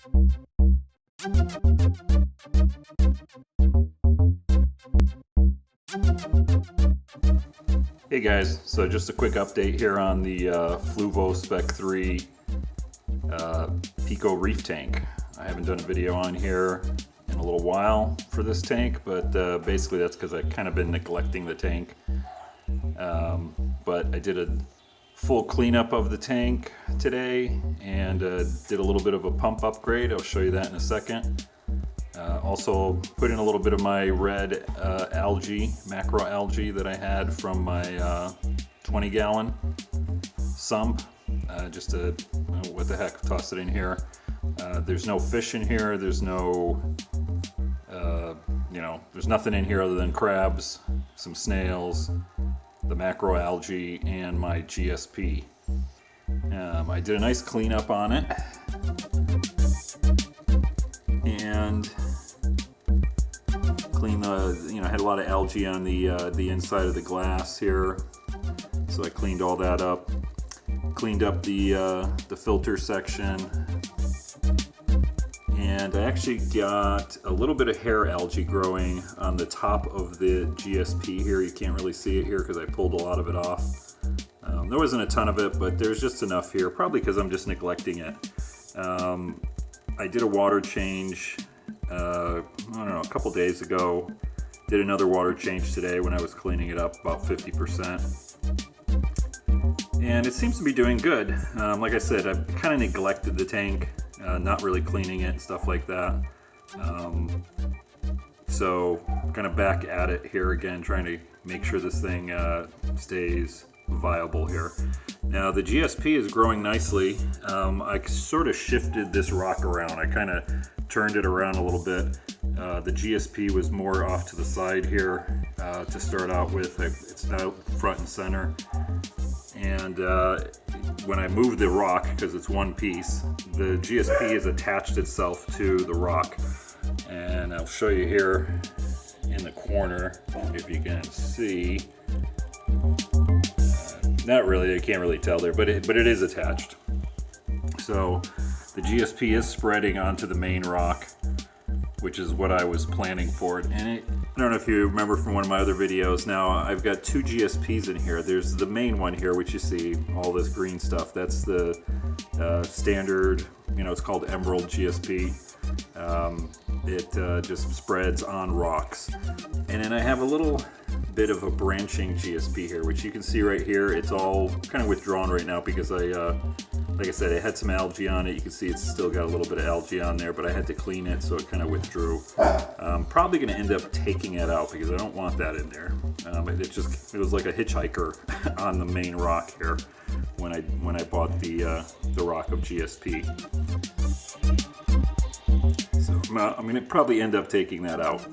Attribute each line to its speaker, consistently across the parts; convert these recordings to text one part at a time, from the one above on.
Speaker 1: Hey guys, so just a quick update here on the Fluval SPEC 3 pico-reef tank. I haven't done a video on here in a little while for this tank, but basically that's because I've kind of been neglecting the tank. But I did a full cleanup of the tank today and did a little bit of a pump upgrade. I'll show you that in a second. Also put in a little bit of my red macro algae that I had from my 20-gallon sump. Just to, what the heck, toss it in here. There's no fish in here. There's no, there's nothing in here other than crabs, some snails, the macro algae, and my GSP. I did a nice cleanup on it. And clean I had a lot of algae on the inside of the glass here, so I cleaned all that up. Cleaned up the filter section, and I actually got a little bit of hair algae growing on the top of the GSP here. You can't really see it here because I pulled a lot of it off. There wasn't a ton of it, but there's just enough here, probably because I'm just neglecting it. I did a water change, I don't know, a couple days ago. Did another water change today when I was cleaning it up, about 50%. And it seems to be doing good. Like I said, I've kind of neglected the tank, not really cleaning it, stuff like that. So kind of back at it here again, trying to make sure this thing stays viable here. Now the GSP is growing nicely. I sort of shifted this rock around. I kind of turned it around a little bit. The GSP was more off to the side here to start out with. It's now front and center. And when I moved the rock, because it's one piece, the GSP has attached itself to the rock. And I'll show you here in the corner, if you can see. Not really, I can't really tell there, but it is attached. So the GSP is spreading onto the main rock, which is what I was planning for it. And I don't know if you remember from one of my other videos. Now I've got two GSPs in here. There's the main one here, which you see, all this green stuff. That's the standard, it's called Emerald GSP. It just spreads on rocks. And then I have a little bit of a branching GSP here, which you can see right here. It's all kind of withdrawn right now because like I said, it had some algae on it. You can see it's still got a little bit of algae on there, but I had to clean it, so it kind of withdrew. I'm probably going to end up taking it out because I don't want that in there. It was like a hitchhiker on the main rock here when I bought the rock of GSP. So I'm going to probably end up taking that out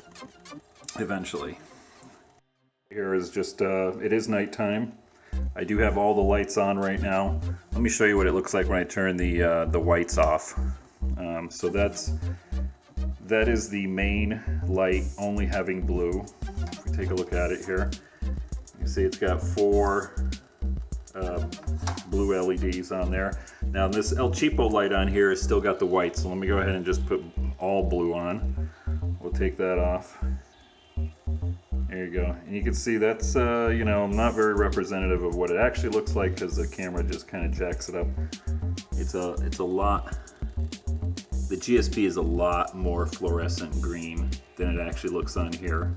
Speaker 1: eventually. Here is just, it is nighttime. I do have all the lights on right now. Let me show you what it looks like when I turn the whites off. So that is the main light only having blue. If we take a look at it here, you see it's got 4 blue LEDs on there. Now this El Cheapo light on here has still got the white, so let me go ahead and just put all blue on. We'll take that off. There you go. And you can see that's, not very representative of what it actually looks like because the camera just kind of jacks it up. It's a lot, the GSP is a lot more fluorescent green than it actually looks on here.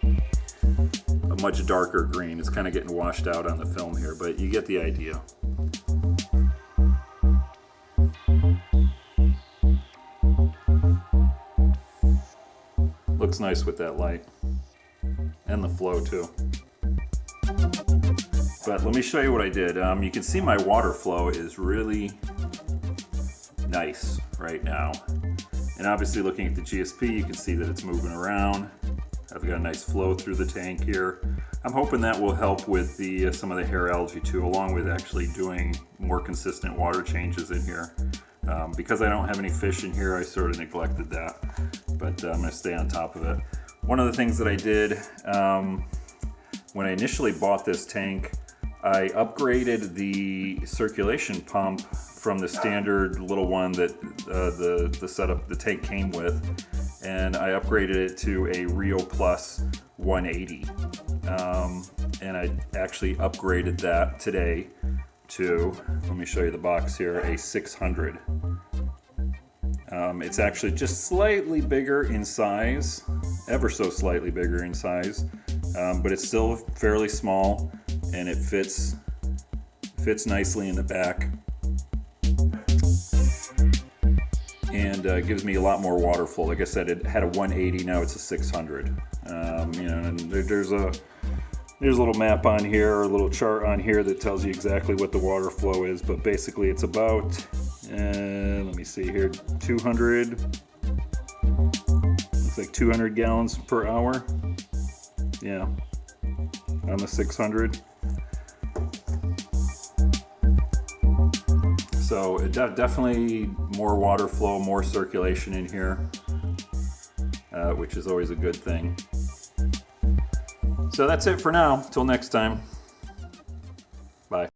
Speaker 1: A much darker green. It's kind of getting washed out on the film here, but you get the idea. Looks nice with that light. And the flow too. But let me show you what I did. You can see my water flow is really nice right now. And obviously looking at the GSP, you can see that it's moving around. I've got a nice flow through the tank here. I'm hoping that will help with some of the hair algae too, along with actually doing more consistent water changes in here. Because I don't have any fish in here, I sort of neglected that. But I'm going to stay on top of it. One of the things that I did when I initially bought this tank, I upgraded the circulation pump from the standard little one that the setup, the tank came with, and I upgraded it to a Rio Plus 180. And I actually upgraded that today to, let me show you the box here, a 600. It's actually just slightly bigger in size, ever so slightly bigger in size, but it's still fairly small, and it fits nicely in the back, and gives me a lot more water flow. Like I said, it had a 180, now it's a 600. And there's a little map on here, or a little chart on here that tells you exactly what the water flow is, but basically it's about, let me see here, 200, looks like 200 gallons per hour, yeah, on the 600. So it definitely more water flow, more circulation in here, which is always a good thing. So that's it for now. Till next time. Bye.